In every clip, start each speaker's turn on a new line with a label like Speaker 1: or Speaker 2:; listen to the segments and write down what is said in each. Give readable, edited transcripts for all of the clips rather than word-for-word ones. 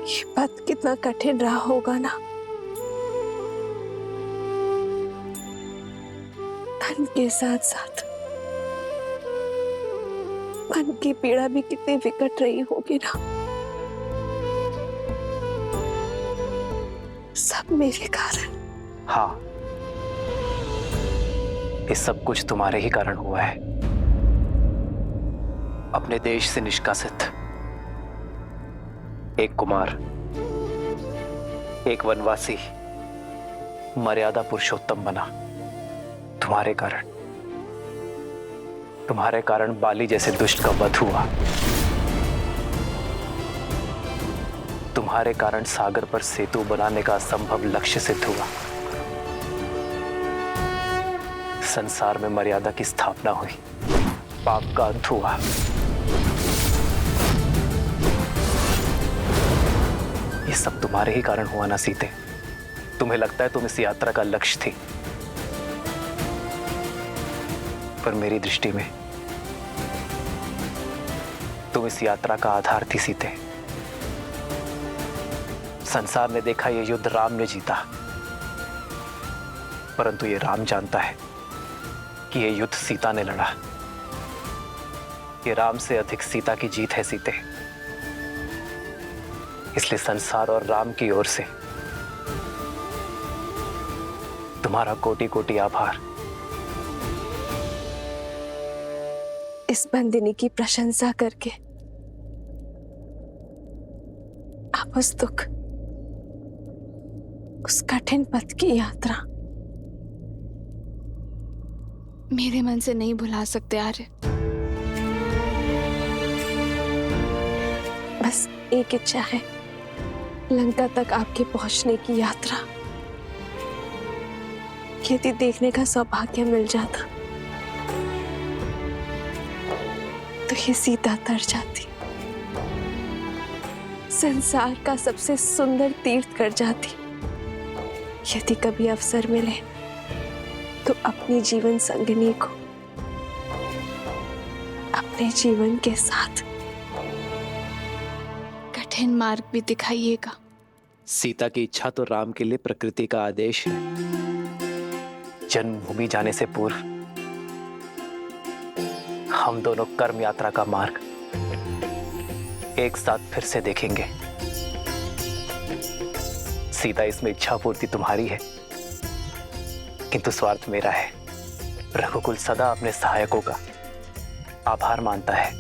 Speaker 1: ये पथ कितना कठिन रहा होगा ना। धन के साथ साथ मन की पीड़ा भी कितनी विकट रही होगी ना। सब मेरे कारण।
Speaker 2: हाँ, ये सब कुछ तुम्हारे ही कारण हुआ है। अपने देश से निष्कासित एक कुमार, एक वनवासी मर्यादा पुरुषोत्तम बना तुम्हारे कारण। तुम्हारे कारण बाली जैसे दुष्ट का वध हुआ। तुम्हारे कारण सागर पर सेतु बनाने का असंभव लक्ष्य सिद्ध हुआ। संसार में मर्यादा की स्थापना हुई, पाप का अंत हुआ। ये सब तुम्हारे ही कारण हुआ ना सीते। तुम्हें लगता है तुम इस यात्रा का लक्ष्य थी, पर मेरी दृष्टि में तुम इस यात्रा का आधार थी सीते। संसार ने देखा ये युद्ध राम ने जीता, परंतु ये राम जानता है कि ये युद्ध सीता ने लड़ा। ये राम से अधिक सीता की जीत है सीते। इसलिए संसार और राम की ओर से तुम्हारा कोटि कोटि आभार।
Speaker 1: इस बंदिनी की प्रशंसा करके आप उस दुख, उस कठिन पथ की यात्रा मेरे मन से नहीं भुला सकते आर्य। बस एक इच्छा है, लंका तक आपके पहुंचने की यात्रा यदि देखने का सौभाग्य मिल जाता तो ये सीता तर जाती, संसार का सबसे सुंदर तीर्थ कर जाती। यदि कभी अवसर मिले तो अपनी जीवन संगिनी को अपने जीवन के साथ कठिन मार्ग भी दिखाइएगा।
Speaker 2: सीता की इच्छा तो राम के लिए प्रकृति का आदेश है। जन्मभूमि जाने से पूर्व हम दोनों कर्म यात्रा का मार्ग एक साथ फिर से देखेंगे। सीता, इसमें इच्छा पूर्ति तुम्हारी है, किंतु स्वार्थ मेरा है। रघुकुल सदा अपने सहायकों का आभार मानता है।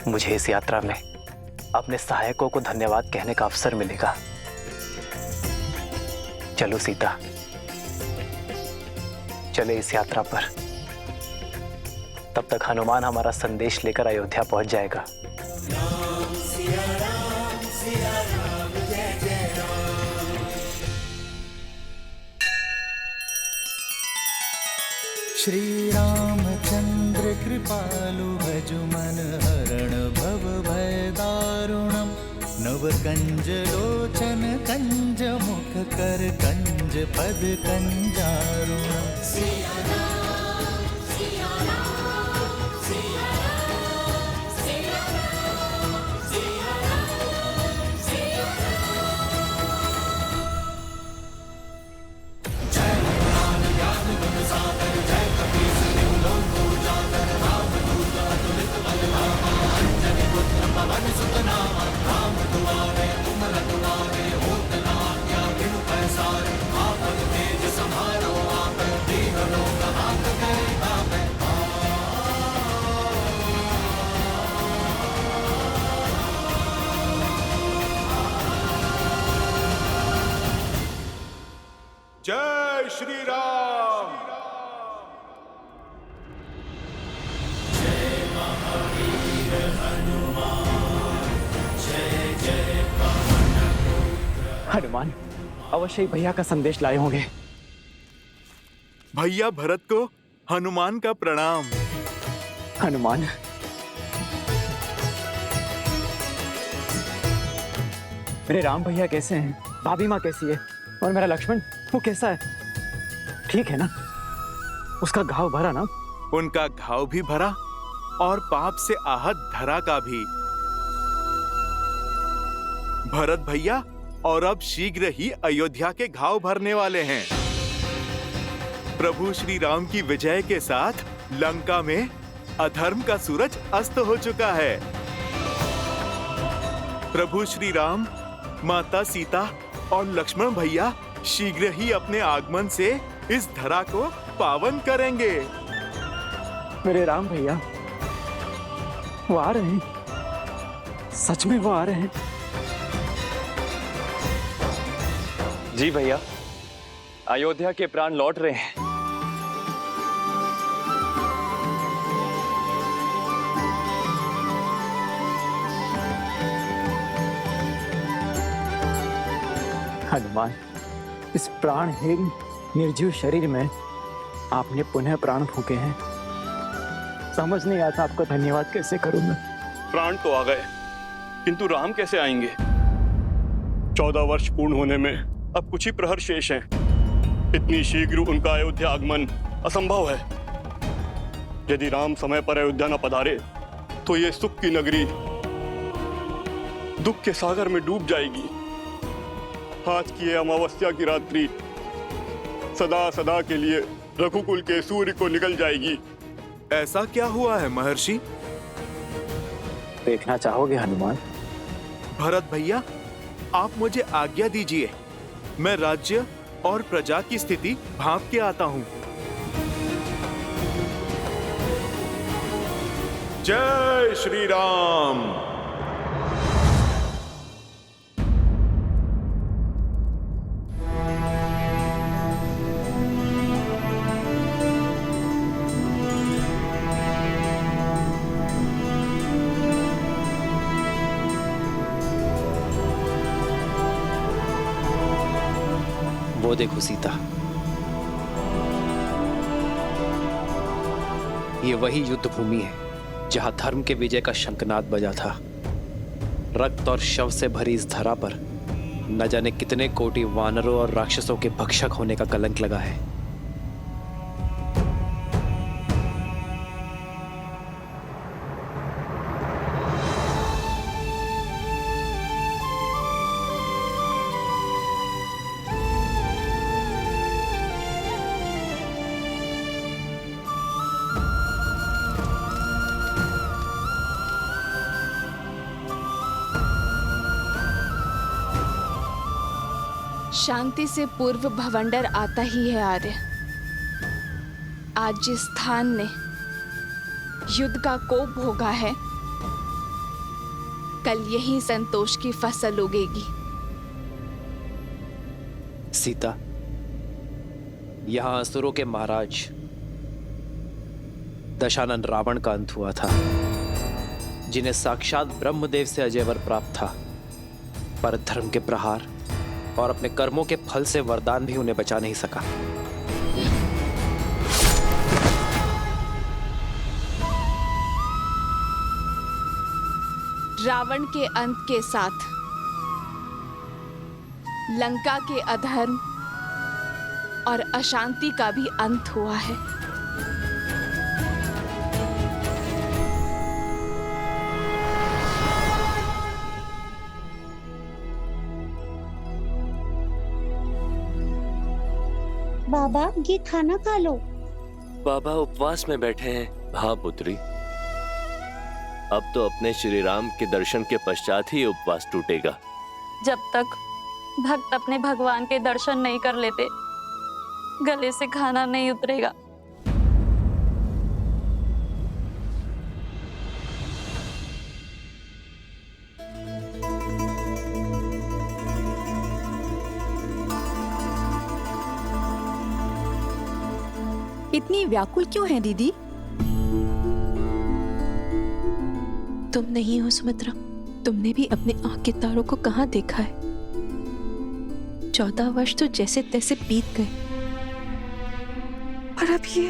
Speaker 2: मुझे इस यात्रा में अपने सहायकों को धन्यवाद कहने का अवसर मिलेगा। चलो सीता, चले इस यात्रा पर। तब तक हनुमान हमारा संदेश लेकर अयोध्या पहुंच जाएगा।
Speaker 3: श्री रामचंद्र कृपालु भजु मन हरण भव भय दारुणम। नव कंज लोचन कंज मुख कर कंज पद कंजारुणम।
Speaker 4: जय श्री राम।
Speaker 3: जय महावीर हनुमान, जय जय पवन पुत्र।
Speaker 5: हनुमान अवश्य ही भैया का संदेश लाए होंगे।
Speaker 4: भैया भरत को हनुमान का प्रणाम।
Speaker 5: हनुमान, मेरे राम भैया कैसे हैं? भाभी माँ कैसी है? और मेरा लक्ष्मण, वो कैसा है? ठीक है ना? उसका घाव भरा ना?
Speaker 4: उनका घाव भी भरा और पाप से आहत धरा का भी। भरत भैया और अब शीघ्र ही अयोध्या के घाव भरने वाले हैं। प्रभु श्री राम की विजय के साथ लंका में अधर्म का सूरज अस्त हो चुका है। प्रभु श्री राम, माता सीता और लक्ष्मण भैया शीघ्र ही अपने आगमन से इस धरा को पावन करेंगे।
Speaker 5: मेरे राम भैया वो आ रहे हैं, सच में वो आ रहे हैं। जी भैया, अयोध्या के प्राण लौट रहे हैं। हनुमान, इस प्राणहीन निर्जीव शरीर में आपने पुनः प्राण फूके हैं। समझ नहीं आता आपका धन्यवाद कैसे करूं मैं।
Speaker 6: प्राण तो आ गए, किंतु राम कैसे आएंगे? 14 वर्ष पूर्ण होने में अब कुछ ही प्रहर शेष हैं। इतनी शीघ्र उनका अयोध्या आगमन असंभव है। यदि राम समय पर अयोध्या न पधारे तो ये सुख की नगरी दुख के सागर में डूब जाएगी। आज की ये अमावस्या की रात्रि सदा सदा के लिए रघुकुल के सूर्य को निकल जाएगी।
Speaker 4: ऐसा क्या हुआ है महर्षि?
Speaker 5: देखना चाहोगे हनुमान?
Speaker 4: भरत भैया, आप मुझे आज्ञा दीजिए, मैं राज्य और प्रजा की स्थिति भांप के आता हूँ। जय श्री राम।
Speaker 2: वो देखो सीता, ये वही युद्ध भूमि है जहां धर्म के विजय का शंखनाद बजा था। रक्त और शव से भरी इस धरा पर न जाने कितने कोटि वानरों और राक्षसों के भक्षक होने का कलंक लगा है।
Speaker 7: शांति से पूर्व भवंडर आता ही है आर्य। आज जिस स्थान ने युद्ध का कोप भोगा है, कल यही संतोष की फसल उगेगी।
Speaker 2: सीता, यहां असुरों के महाराज दशानन रावण का अंत हुआ था, जिन्हें साक्षात ब्रह्मदेव से अजय वर प्राप्त था, पर धर्म के प्रहार और अपने कर्मों के फल से वरदान भी उन्हें बचा नहीं सका।
Speaker 7: रावण के अंत के साथ लंका के अधर्म और अशांति का भी अंत हुआ है।
Speaker 8: बाबा, ये खाना खा लो।
Speaker 9: बाबा उपवास में बैठे हैं। हाँ पुत्री, अब तो अपने श्री राम के दर्शन के पश्चात ही उपवास टूटेगा।
Speaker 10: जब तक भक्त अपने भगवान के दर्शन नहीं कर लेते, गले से खाना नहीं उतरेगा।
Speaker 11: इतनी व्याकुल क्यों है दीदी?
Speaker 1: तुम नहीं हो सुमित्रा, तुमने भी अपने आंख के तारों को कहाँ देखा है? 14 वर्ष तो जैसे तैसे बीत गए, पर अब ये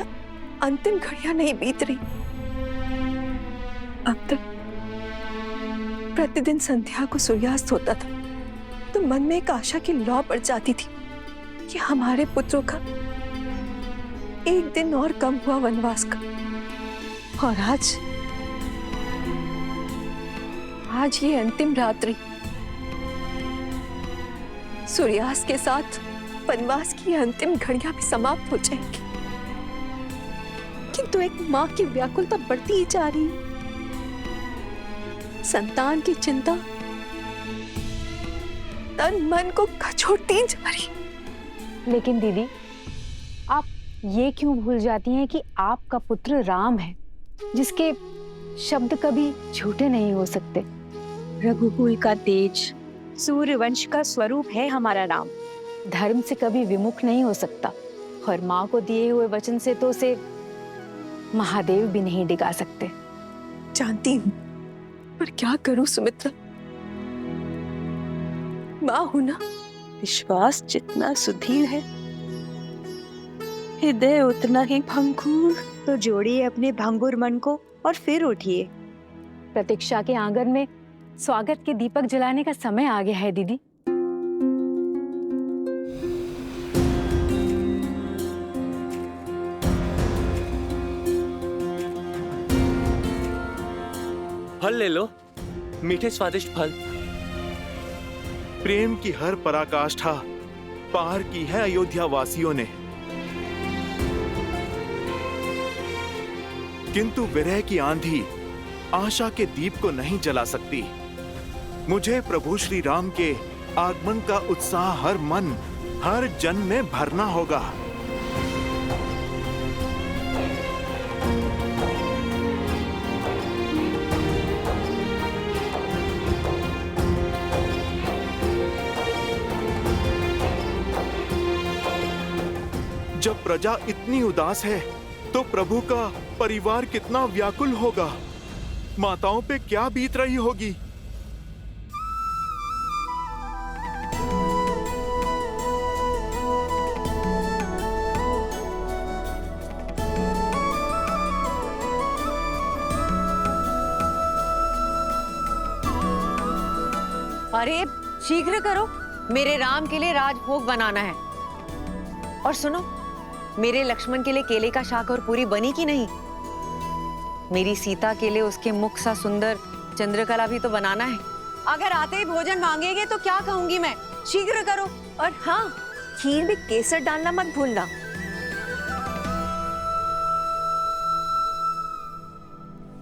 Speaker 1: अंतिम घड़ियां नहीं बीत रही। अब तक प्रतिदिन संध्या को सूर्यास्त होता था तो मन में एक आशा की लौ बढ़ जाती थी कि हमारे पुत्रों का एक दिन और कम हुआ वनवास का। और आज ये अंतिम रात्रि सूर्यास्त के साथ वनवास की अंतिम घड़ियां भी समाप्त हो जाएंगी, किंतु एक माँ की व्याकुलता बढ़ती ही जा रही है। संतान की चिंता तन मन को कचोटती जा रही।
Speaker 11: लेकिन दीदी, आप ये क्यों भूल जाती हैं कि आपका पुत्र राम है, जिसके शब्द कभी झूठे नहीं हो सकते।
Speaker 12: रघुकुल का तेज, सूर्यवंश का स्वरूप है हमारा राम।
Speaker 11: धर्म से कभी विमुख नहीं हो सकता, और माँ को दिए हुए वचन से तो उसे महादेव भी नहीं डिगा सकते।
Speaker 1: जानती हूँ, पर क्या करूं सुमित्रा, माँ हूं ना।
Speaker 12: विश्वास जितना सुदृढ़ है, हृदय उतना ही भंगुर। तो जोड़िए अपने भंगुर मन को और फिर उठिए।
Speaker 11: प्रतीक्षा के आंगन में स्वागत के दीपक जलाने का समय आ गया है दीदी।
Speaker 9: फल ले लो, मीठे स्वादिष्ट फल।
Speaker 4: प्रेम की हर पराकाष्ठा पार की है अयोध्या वासियों ने, किंतु विरह की आंधी आशा के दीप को नहीं जला सकती। मुझे प्रभु श्री राम के आगमन का उत्साह हर मन, हर जन में भरना होगा। जब प्रजा इतनी उदास है तो प्रभु का परिवार कितना व्याकुल होगा, माताओं पे क्या बीत रही होगी।
Speaker 13: अरे शीघ्र करो, मेरे राम के लिए राजभोग बनाना है। और सुनो, मेरे लक्ष्मण के लिए केले का शाक और पूरी बनी कि नहीं? मेरी सीता के लिए उसके मुख सा सुंदर चंद्रकला भी तो बनाना है। अगर आते ही भोजन मांगेंगे तो क्या कहूंगी मैं? शीघ्र करो।
Speaker 1: और हाँ, खीर में केसर डालना मत भूलना।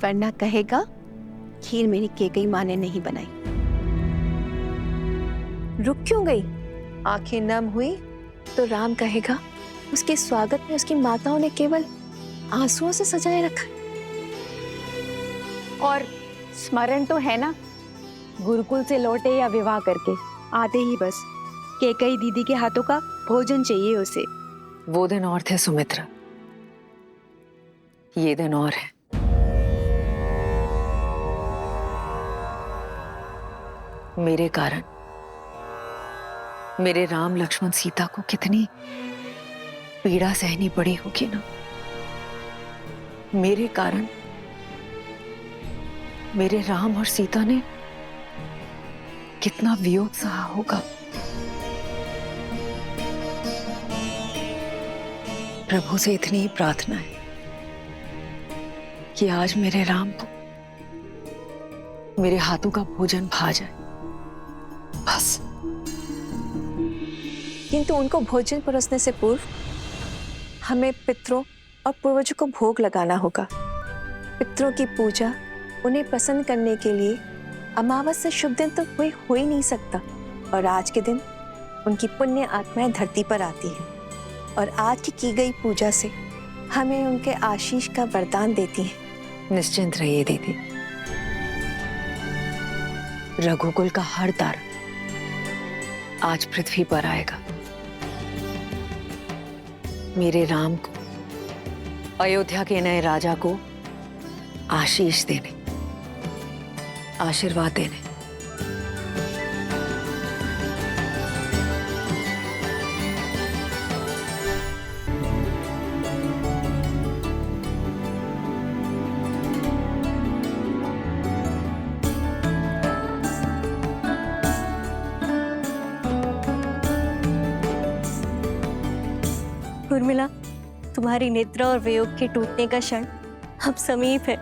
Speaker 12: वरना कहेगा खीर मेरी केकई माँ ने नहीं बनाई।
Speaker 1: रुक क्यों गई? आंखें नम हुई तो राम कहेगा उसके स्वागत में उसकी माताओं ने केवल आंसुओं से सजाए रखा।
Speaker 11: और स्मरण तो है ना, गुरुकुल से लौटे या विवाह करके
Speaker 12: आते ही बस केकई दीदी के हाथों का भोजन चाहिए उसे।
Speaker 13: वो दिन और थे सुमित्रा, ये दिन और है। मेरे कारण मेरे राम लक्ष्मण सीता को कितनी पीड़ा सहनी पड़ी होगी ना। मेरे कारण मेरे राम और सीता ने कितना वियोग सहा होगा। प्रभु से इतनी ही प्रार्थना है कि आज मेरे राम को मेरे हाथों का भोजन भा जाए, बस।
Speaker 1: किंतु उनको भोजन परोसने से पूर्व हमें पितरों और पूर्वजों को भोग लगाना होगा। पितरों की पूजा उन्हें प्रसन्न करने के लिए अमावस्या शुभ दिन तो कोई हो ही नहीं सकता, और आज के दिन उनकी पुण्य आत्माएं धरती पर आती हैं, और आज की गई पूजा से हमें उनके आशीष का वरदान देती हैं।
Speaker 13: निश्चिंत रहिए दीदी, रघुकुल का हर तारा आज पृथ्वी पर आएगा। मेरे राम को, अयोध्या के नए राजा को आशीष देने, आशीर्वाद देने।
Speaker 1: उर्मिला, तुम्हारी निद्रा और वियोग के टूटने का क्षण अब समीप है।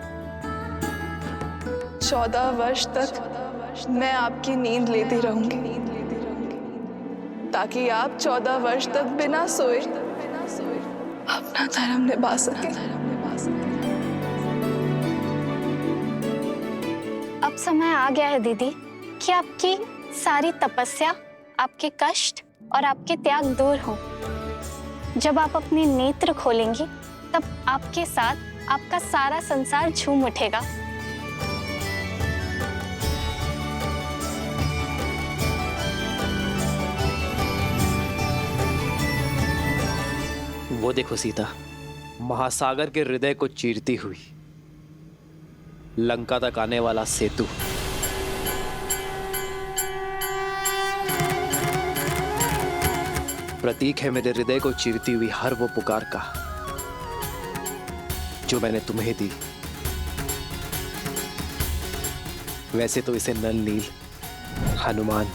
Speaker 14: 14 वर्ष तक मैं आपकी नींद लेती रहूंगी।
Speaker 7: ताकि आप 14 वर्ष तक बिना सोए अपना धर्म निभा सके।
Speaker 10: अब समय आ गया है दीदी कि आपकी सारी तपस्या, आपके कष्ट और आपके त्याग दूर हो। जब आप अपने नेत्र खोलेंगी तब आपके साथ आपका सारा संसार झूम उठेगा।
Speaker 2: वो देखो सीता, महासागर के हृदय को चीरती हुई लंका तक आने वाला सेतु। प्रतीक है मेरे हृदय को चीरती हुई हर वो पुकार का जो मैंने तुम्हें दी। वैसे तो इसे नल नील, हनुमान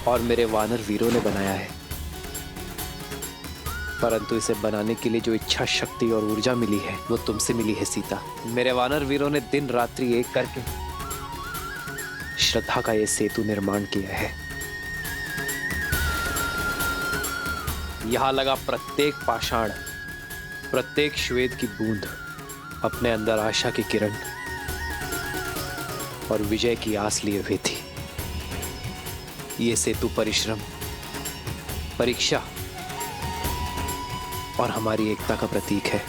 Speaker 2: और मेरे वानर वीरों ने बनाया है, परंतु इसे बनाने के लिए जो इच्छा शक्ति और ऊर्जा मिली है वो तुमसे मिली है सीता। मेरे वानर वीरों ने दिन रात्रि एक करके श्रद्धा का ये सेतु निर्माण किया है। यहां लगा प्रत्येक पाषाण, प्रत्येक श्वेत की बूंद अपने अंदर आशा की किरण और विजय की आस लिए हुए थी। ये सेतु परिश्रम, परीक्षा और हमारी एकता का प्रतीक है।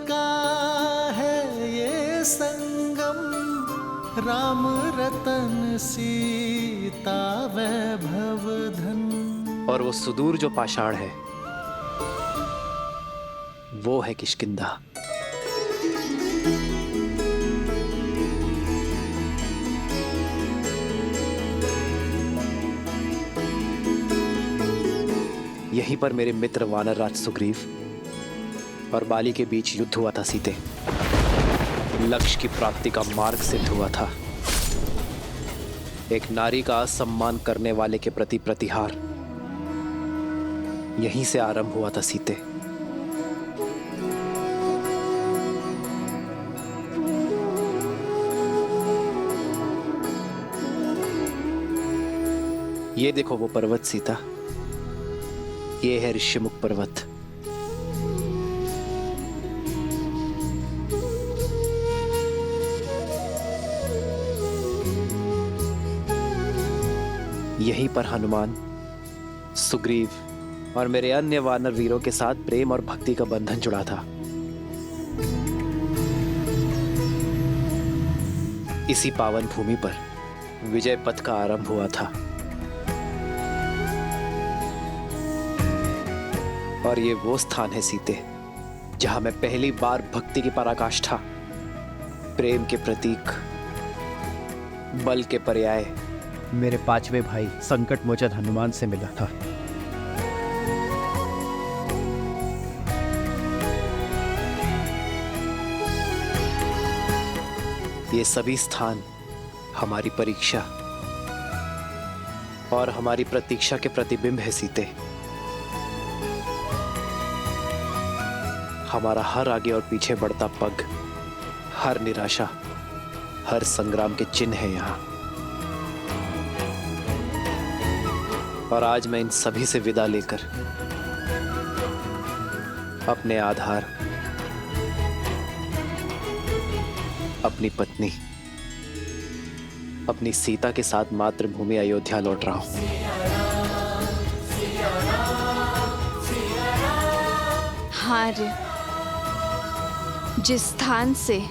Speaker 3: का है ये संगम, राम रतन सीता वैभव धन।
Speaker 2: और वो सुदूर जो पाषाण है वो है किष्किंधा। यहीं पर मेरे मित्र वानर राज सुग्रीव और बाली के बीच युद्ध हुआ था सीते। लक्ष्य की प्राप्ति का मार्ग सिद्ध हुआ था। एक नारी का सम्मान करने वाले के प्रति प्रतिहार यहीं से आरंभ हुआ था सीते। ये देखो वो पर्वत सीता, ये है ऋषिमुख पर्वत। यहीं पर हनुमान, सुग्रीव और मेरे अन्य वानर वीरों के साथ प्रेम और भक्ति का बंधन जुड़ा था। इसी पावन भूमि पर विजय पथ का आरंभ हुआ था। और ये वो स्थान है सीते जहां मैं पहली बार भक्ति की पराकाष्ठा, प्रेम के प्रतीक, बल के पर्याय
Speaker 5: मेरे पांचवे भाई संकट मोचन हनुमान से मिला था।
Speaker 2: ये सभी स्थान हमारी परीक्षा और हमारी प्रतीक्षा के प्रतिबिंब है सीते। हमारा हर आगे और पीछे बढ़ता पग, हर निराशा, हर संग्राम के चिन्ह है यहाँ। और आज मैं इन सभी से विदा लेकर अपने आधार, अपनी पत्नी, अपनी सीता के साथ मातृभूमि अयोध्या लौट रहा हूं।
Speaker 7: हाँ रे, जिस स्थान से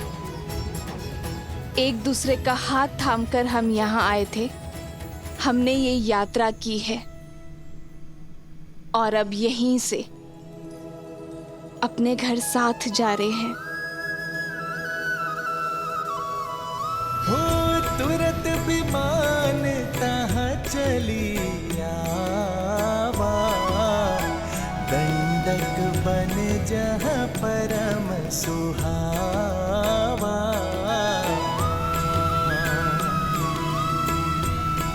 Speaker 7: एक दूसरे का हाथ थामकर हम यहाँ आए थे, हमने ये यात्रा की है और अब यहीं से अपने घर साथ जा रहे हैं।
Speaker 3: हो तुरंत विमान तहाँ चली आवा, दंडक बन जहाँ परम सुहावा।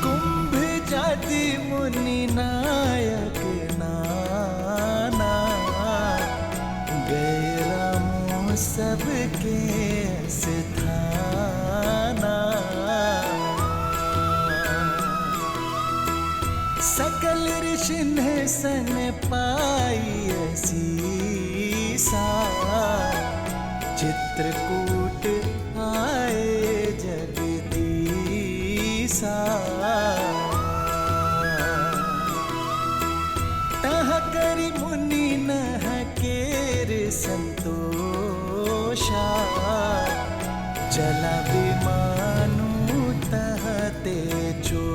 Speaker 3: कुंभ जाति मुनि नायक नाना, गैरा मूस सबके स्थाना। सकल ऋषिन सन पाई असीसा, चित्रकूट आए जगदीसा। तह करि मुनि नह केर संतोषा, जला विमानु तह ते चो